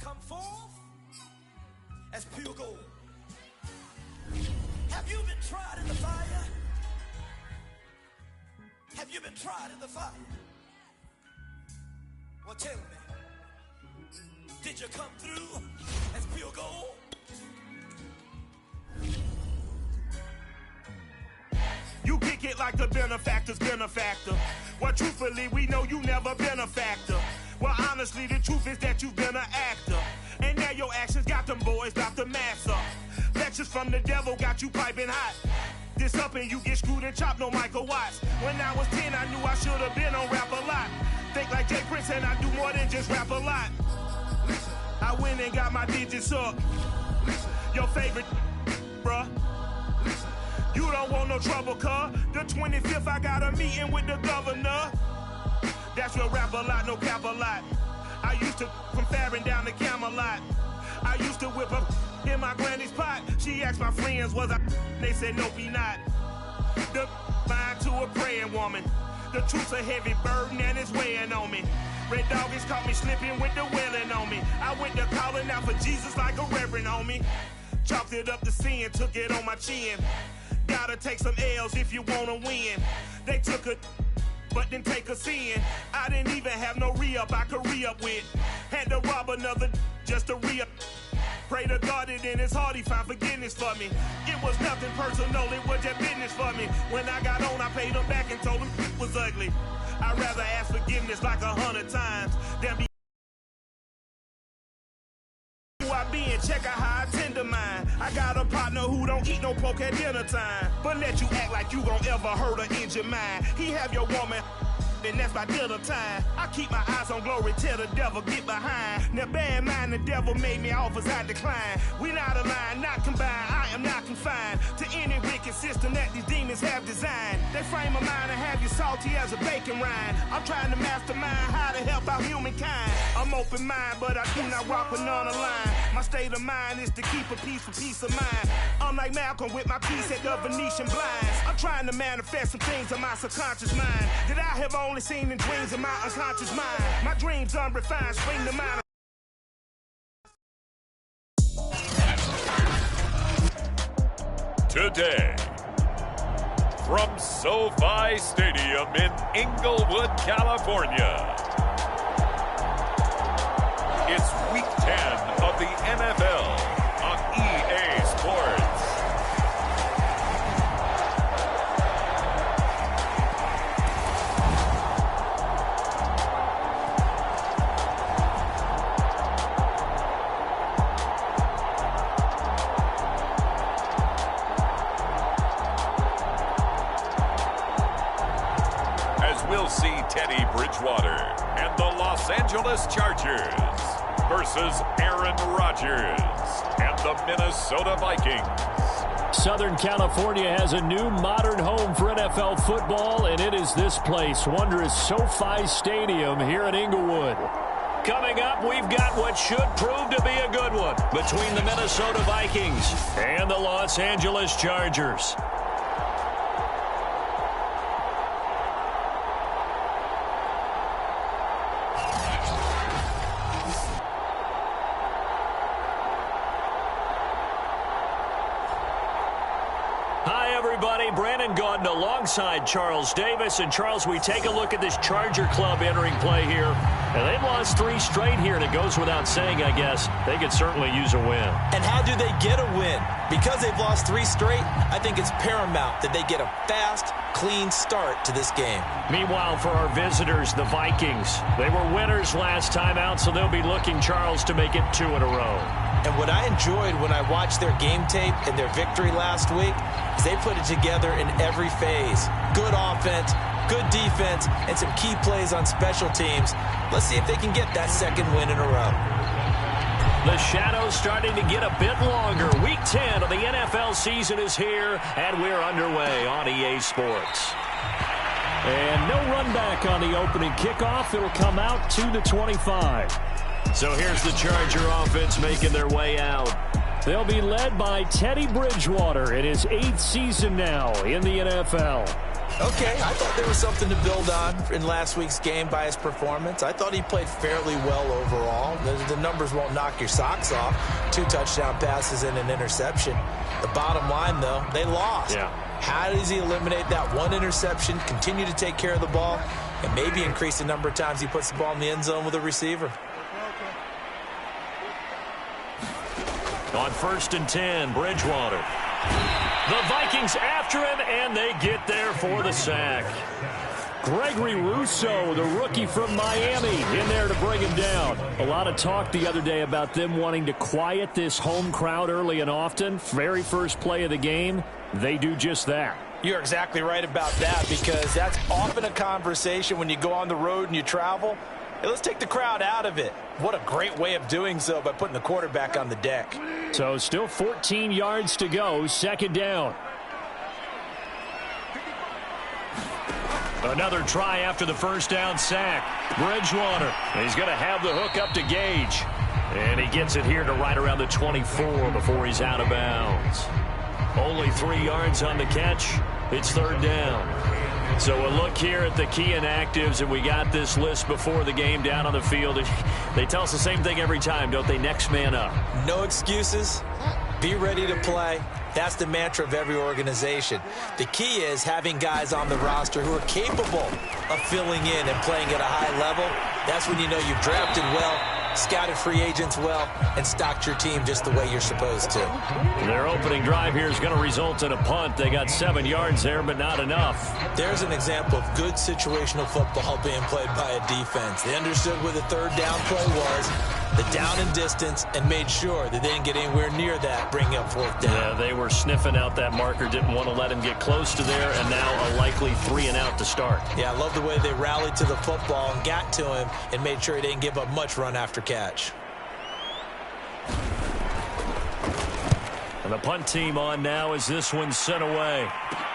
come forth as pure gold. Have you been tried in the fire? Have you been tried in the fire? Well, tell me, did you come through as pure gold? You kick it like the benefactor's benefactor. Well, truthfully, we know you never been a factor. Well, honestly, the truth is that you've been an actor. And now your actions got them boys about to mass up. Lectures from the devil got you piping hot. This up and you get screwed and chopped, no Michael Watts. When I was 10, I knew I should have been on Rap a Lot. Think like Jay Prince and I do more than just rap a lot. I went and got my digits up. Your favorite, bruh. You don't want no trouble, cuz. The 25th, I got a meeting with the governor. That's real rap a lot, no cap a lot. I used to from Farron down to Camelot. I used to whip up in my granny's pot. She asked my friends, was I? They said, no, be not. The line to a praying woman. The truth's a heavy burden and it's weighing on me. Red doggies caught me slipping with the wailing on me. I went to calling out for Jesus like a reverend on me. Chalked it up to sin, took it on my chin. Gotta take some L's if you wanna win. They took a but didn't take a sin. I didn't even have no re-up I could re-up with. Had to rob another just to re-up. Pray to God that in his heart he found forgiveness for me. It was nothing personal, it was just business for me. When I got on, I paid him back and told him it was ugly. I'd rather ask forgiveness like 100 times than be I be and check out how I tend to mine. I got a partner who don't eat no pork at dinner time, but let you act like you gon' ever hurt or injure mine. He have your woman, and that's by dinner time. I keep my eyes on glory till the devil get behind. Now bear in mind the devil made me offers I decline. We not aligned, not combined, I am not confined to any wicked system that these demons have designed. They frame a mind and have you salty as a bacon rind. I'm trying to mastermind how to help out humankind. I'm open mind, but I do not rock with none aligned. My state of mind is to keep a peace of mind. I'm like Malcolm with my piece at the Venetian blinds. I'm trying to manifest some things in my subconscious mind that I have only seen in dreams in my unconscious mind. My dreams unrefined, spring to mind. Today, from SoFi Stadium in Inglewood, California, it's Week 10 of the NFL on EA Sports. We'll see Teddy Bridgewater and the Los Angeles Chargers versus Aaron Rodgers and the Minnesota Vikings. Southern California has a new modern home for NFL football, and it is this place, wondrous SoFi Stadium here in Inglewood. Coming up, we've got what should prove to be a good one between the Minnesota Vikings and the Los Angeles Chargers. Brandon Gaudin alongside Charles Davis. And, Charles, we take a look at this Charger club entering play here. And they've lost 3 straight here, and it goes without saying, I guess, they could certainly use a win. And how do they get a win? Because they've lost 3 straight, I think it's paramount that they get a fast, clean start to this game. Meanwhile, for our visitors, the Vikings, they were winners last time out, so they'll be looking, Charles, to make it 2 in a row. And what I enjoyed when I watched their game tape and their victory last week is they put it together in every phase. Good offense, good defense, and some key plays on special teams. Let's see if they can get that 2nd win in a row. The shadow's starting to get a bit longer. Week 10 of the NFL season is here, and we're underway on EA Sports. And no run back on the opening kickoff. It'll come out to the 25. So here's the Charger offense making their way out. They'll be led by Teddy Bridgewater in his 8th season now in the NFL. Okay, I thought there was something to build on in last week's game by his performance. I thought he played fairly well overall. The numbers won't knock your socks off. 2 touchdown passes and an interception. The bottom line, though, they lost. Yeah. How does he eliminate that 1 interception, continue to take care of the ball, and maybe increase the number of times he puts the ball in the end zone with a receiver? On 1st and 10, Bridgewater. The Vikings after him, and they get there for the sack. Gregory Rousseau, the rookie from Miami, in there to bring him down. A lot of talk the other day about them wanting to quiet this home crowd early and often. Very first play of the game, they do just that. You're exactly right about that, because that's often a conversation when you go on the road and you travel. Hey, let's take the crowd out of it. What a great way of doing so by putting the quarterback on the deck. So still 14 yards to go, 2nd down. Another try after the first down sack. Bridgewater, he's going to have the hook up to Gage. And he gets it here to right around the 24 before he's out of bounds. Only 3 yards on the catch. It's 3rd down. So a look here at the key inactives, and we got this list before the game down on the field. They tell us the same thing every time, don't they? Next man up. No excuses. Be ready to play. That's the mantra of every organization. The key is having guys on the roster who are capable of filling in and playing at a high level. That's when you know you've drafted well, scouted free agents well, and stocked your team just the way you're supposed to. Their opening drive here is going to result in a punt. They got 7 yards there, but not enough. There's an example of good situational football being played by a defense. They understood where the 3rd down play was, the down and distance, and made sure that they didn't get anywhere near that, bringing up 4th down. Yeah, they were sniffing out that marker, didn't want to let him get close to there, and now a likely 3 and out to start. Yeah, I love the way they rallied to the football and got to him and made sure he didn't give up much run after catch. And the punt team on now as this one's sent away.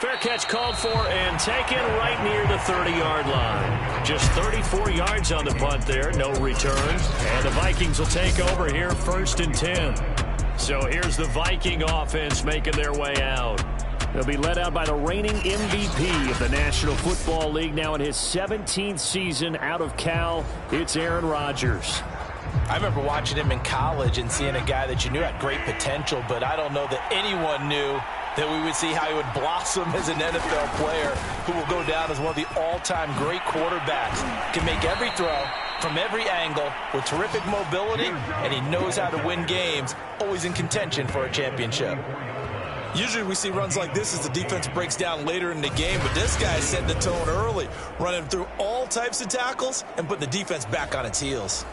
Fair catch called for and taken right near the 30-yard line. Just 34 yards on the punt there, no return. And the Vikings will take over here 1st and 10. So here's the Viking offense making their way out. They'll be led out by the reigning MVP of the National Football League, now in his 17th season out of Cal. It's Aaron Rodgers. I remember watching him in college and seeing a guy that you knew had great potential, but I don't know that anyone knew that we would see how he would blossom as an NFL player who will go down as one of the all-time great quarterbacks. Can make every throw from every angle with terrific mobility, and he knows how to win games, always in contention for a championship. Usually we see runs like this as the defense breaks down later in the game, but this guy set the tone early, running through all types of tackles and putting the defense back on its heels.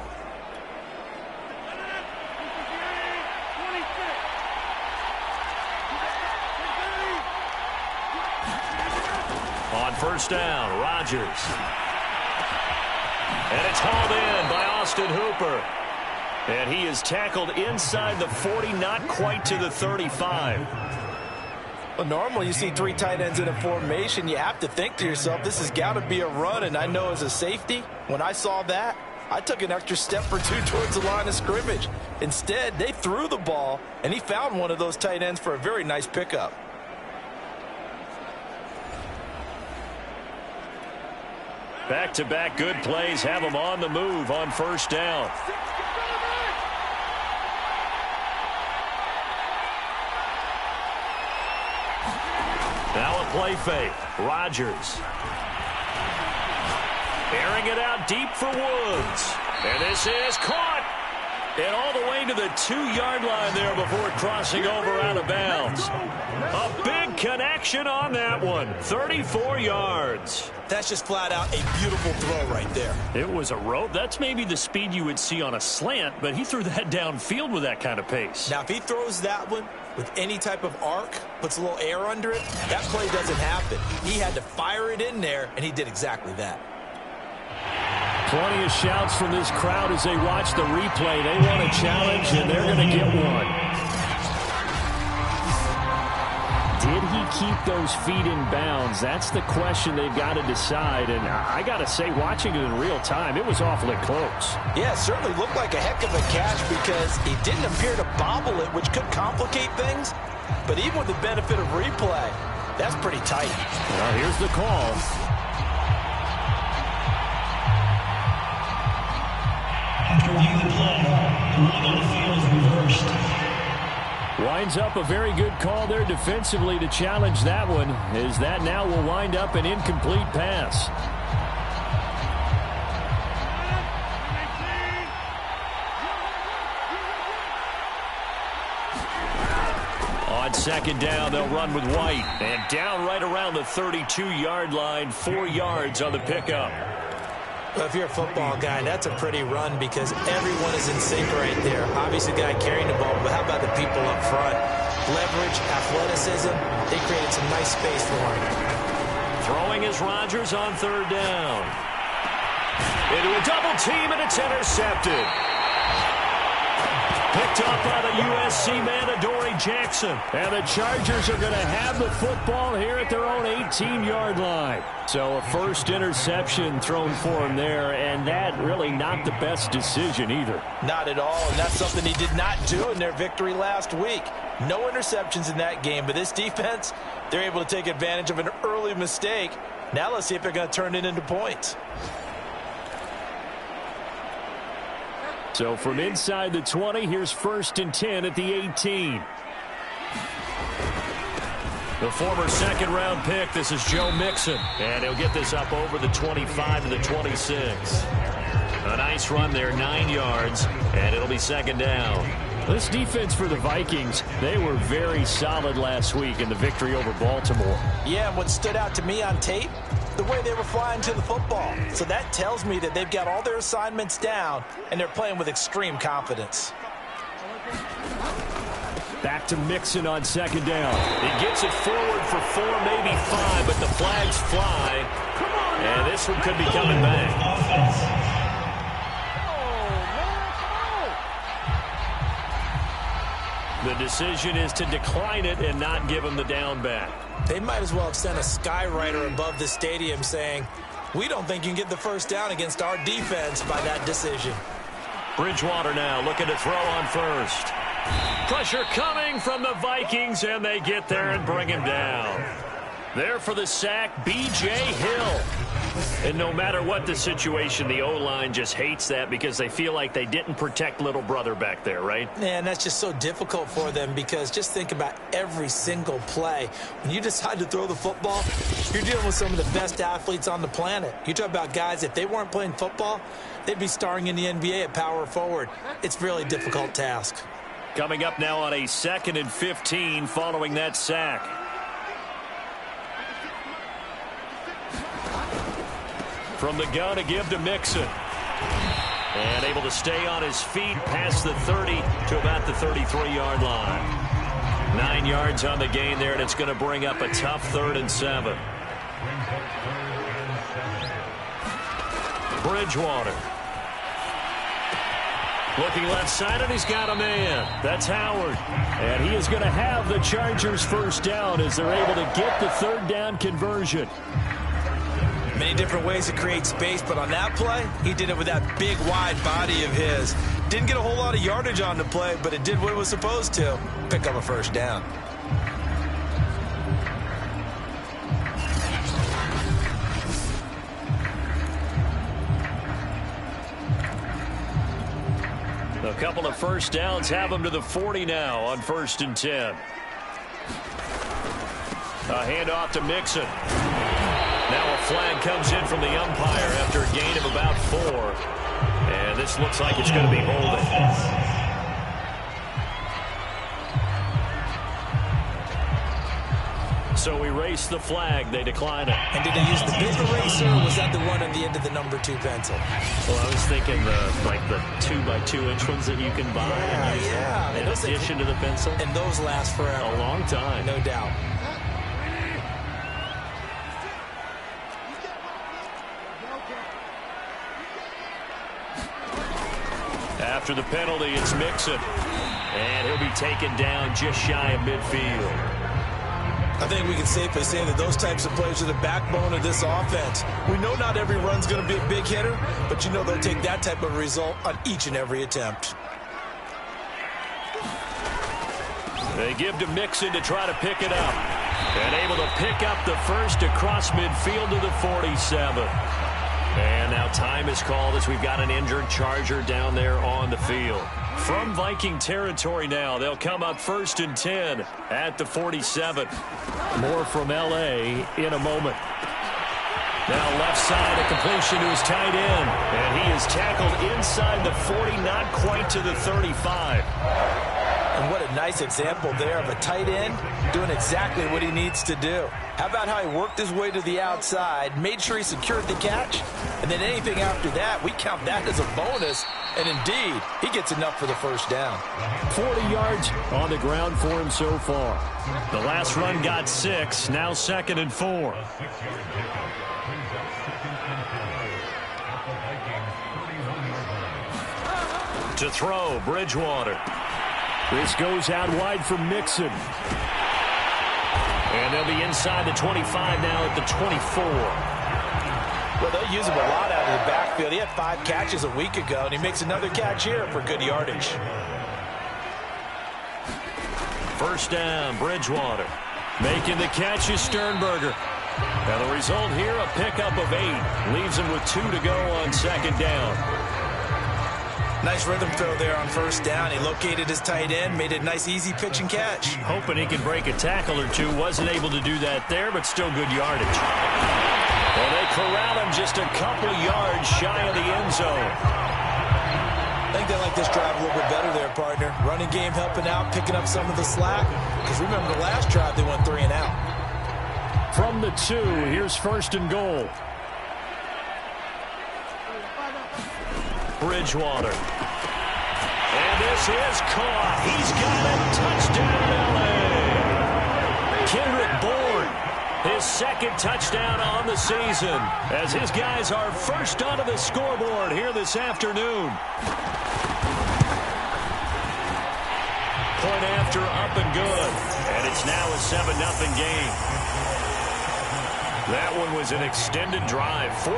On 1st down, Rodgers. And it's hauled in by Austin Hooper. And he is tackled inside the 40, not quite to the 35. Well, normally you see 3 tight ends in a formation. You have to think to yourself, this has got to be a run. And I know as a safety, when I saw that, I took an extra step or 2 towards the line of scrimmage. Instead, they threw the ball, and he found one of those tight ends for a very nice pickup. Back-to-back good plays have him on the move on 1st down. Now a play fake. Rodgers. Airing it out deep for Woods. And this is caught. And all the way to the 2-yard line there before crossing over out of bounds. A big connection on that one. 34 yards. That's just flat out a beautiful throw right there. It was a rope. That's maybe the speed you would see on a slant, but he threw that downfield with that kind of pace. Now, if he throws that one with any type of arc, puts a little air under it, that play doesn't happen. He had to fire it in there, and he did exactly that. Plenty of shouts from this crowd as they watch the replay. They want a challenge, and they're going to get one. Did he keep those feet in bounds? That's the question they've got to decide. And I got to say, watching it in real time, it was awfully close. Yeah, it certainly looked like a heck of a catch because he didn't appear to bobble it, which could complicate things. But even with the benefit of replay, That's pretty tight. Well, here's the call. After reviewing the play, the ruling on the field is reversed. Winds up a very good call there defensively to challenge that one, as that now will wind up an incomplete pass. On second down, they'll run with White. And down right around the 32-yard line, 4 yards on the pickup. Well, if you're a football guy, that's a pretty run because everyone is in sync right there. Obviously, the guy carrying the ball, but how about the people up front? Leverage, athleticism, they created some nice space for him. Throwing is Rodgers on third down. Into a double team, and it's intercepted. Picked up by the USC man, Adoree Jackson. And the Chargers are going to have the football here at their own 18-yard line. So a first interception thrown for him there, and that really not the best decision either. Not at all, and that's something he did not do in their victory last week. No interceptions in that game, but this defense, they're able to take advantage of an early mistake. Now let's see if they're going to turn it into points. So from inside the 20, here's 1st and 10 at the 18. The former second-round pick, this is Joe Mixon. And he'll get this up over the 25 to the 26. A nice run there, 9 yards, and it'll be second down. This defense for the Vikings, they were very solid last week in the victory over Baltimore. Yeah, and what stood out to me on tape, the way they were flying to the football. So that tells me that they've got all their assignments down, and they're playing with extreme confidence. Back to Mixon on second down. He gets it forward for 4, maybe 5, but the flags fly. And this one could be coming back. The decision is to decline it and not give him the down back. They might as well extend a skywriter above the stadium saying, we don't think you can get the first down against our defense by that decision. Bridgewater now looking to throw on first. Pressure coming from the Vikings, and they get there and bring him down. There for the sack, B.J. Hill. And no matter what the situation, the O-line just hates that because they feel like they didn't protect little brother back there, right? And that's just so difficult for them because just think about every single play. When you decide to throw the football, you're dealing with some of the best athletes on the planet. You talk about guys, if they weren't playing football, they'd be starring in the NBA at power forward. It's a really difficult task. Coming up now on a 2nd and 15 following that sack. From the gun to give to Mixon. And able to stay on his feet past the 30 to about the 33-yard line. 9 yards on the gain there, and it's going to bring up a tough 3rd and 7. Bridgewater. Looking left side, and he's got a man. That's Howard. And he is going to have the Chargers first down as they're able to get the 3rd down conversion. Many different ways to create space, but on that play, he did it with that big, wide body of his. Didn't get a whole lot of yardage on the play, but it did what it was supposed to. Pick up a first down. A couple of first downs have them to the 40 now on 1st and 10. A handoff to Mixon. Now a flag comes in from the umpire after a gain of about 4. And this looks like it's going to be holding. So erase the flag. They decline it. And did they use the big eraser, or was that the one at the end of the number 2 pencil? Well, I was thinking the 2x2-inch ones that you can buy. Yeah. In addition to the pencil. And those last forever. A long time. No doubt. After the penalty, it's Mixon. And he'll be taken down just shy of midfield. I think we can safely say that those types of plays are the backbone of this offense. We know not every run's going to be a big hitter, but you know they'll take that type of result on each and every attempt. They give to Mixon to try to pick it up. And able to pick up the first across midfield to the 47. And now time is called as we've got an injured Charger down there on the field. From Viking territory now, they'll come up 1st and 10 at the 47. More from L.A. in a moment. Now left side, a completion to his tight end. And he is tackled inside the 40, not quite to the 35. And what a nice example there of a tight end doing exactly what he needs to do. How about how he worked his way to the outside, made sure he secured the catch, and then anything after that, we count that as a bonus. And indeed, he gets enough for the first down. 40 yards on the ground for him so far. The last run got 6, now 2nd and 4. To throw, Bridgewater. This goes out wide for Mixon. And they'll be inside the 25 now at the 24. Well, they'll use him a lot out of the backfield. He had 5 catches a week ago, and he makes another catch here for good yardage. First down, Bridgewater. Making the catch is Sternberger. Now the result here, a pickup of 8. Leaves him with 2 to go on 2nd down. Nice rhythm throw there on 1st down. He located his tight end, made a nice easy pitch and catch. Hoping he can break a tackle or two. Wasn't able to do that there, but still good yardage. Well, they corral him just a couple yards shy of the end zone. I think they like this drive a little bit better there, partner. Running game helping out, picking up some of the slack. Because remember the last drive, they went 3 and out. From the 2, here's 1st and goal. Bridgewater. And this is caught. He's got it. Touchdown, L.A. Kendrick Bourne, his 2nd touchdown on the season, as his guys are first onto the scoreboard here this afternoon. Point after, up and good. And it's now a 7-0 game. That one was an extended drive, 14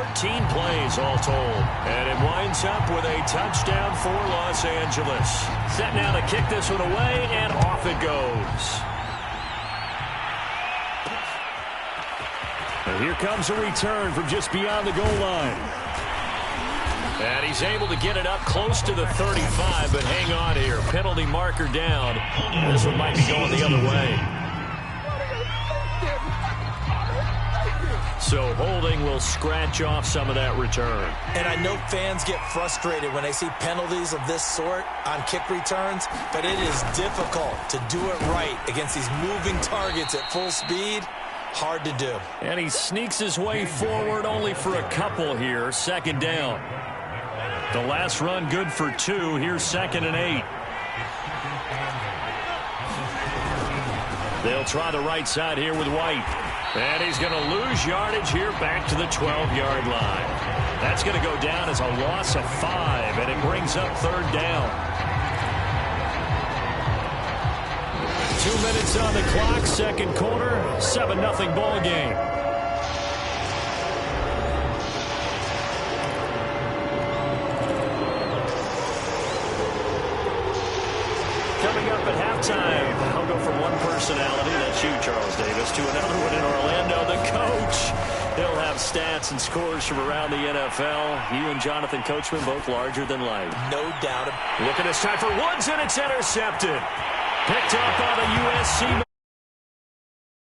plays all told. And it winds up with a touchdown for Los Angeles. Set now to kick this one away, and off it goes. And here comes a return from just beyond the goal line. And he's able to get it up close to the 35, but hang on here. Penalty marker down. This one might be going the other way. So holding will scratch off some of that return. And I know fans get frustrated when they see penalties of this sort on kick returns, but it is difficult to do it right against these moving targets at full speed. Hard to do. And he sneaks his way forward only for a couple here. 2nd down. The last run good for 2. Here's 2nd and 8. They'll try the right side here with White. And he's going to lose yardage here back to the 12-yard line. That's going to go down as a loss of 5, and it brings up 3rd down. 2 minutes on the clock, 2nd quarter, 7-0 ball game. Coming up at halftime, I'll go from one personality, that's you, Charles Davis, to another one in Orlando, the coach. He'll have stats and scores from around the NFL. You and Jonathan Coachman both larger than life. No doubt. Looking this time for Woods, and it's intercepted. Picked up on a USC.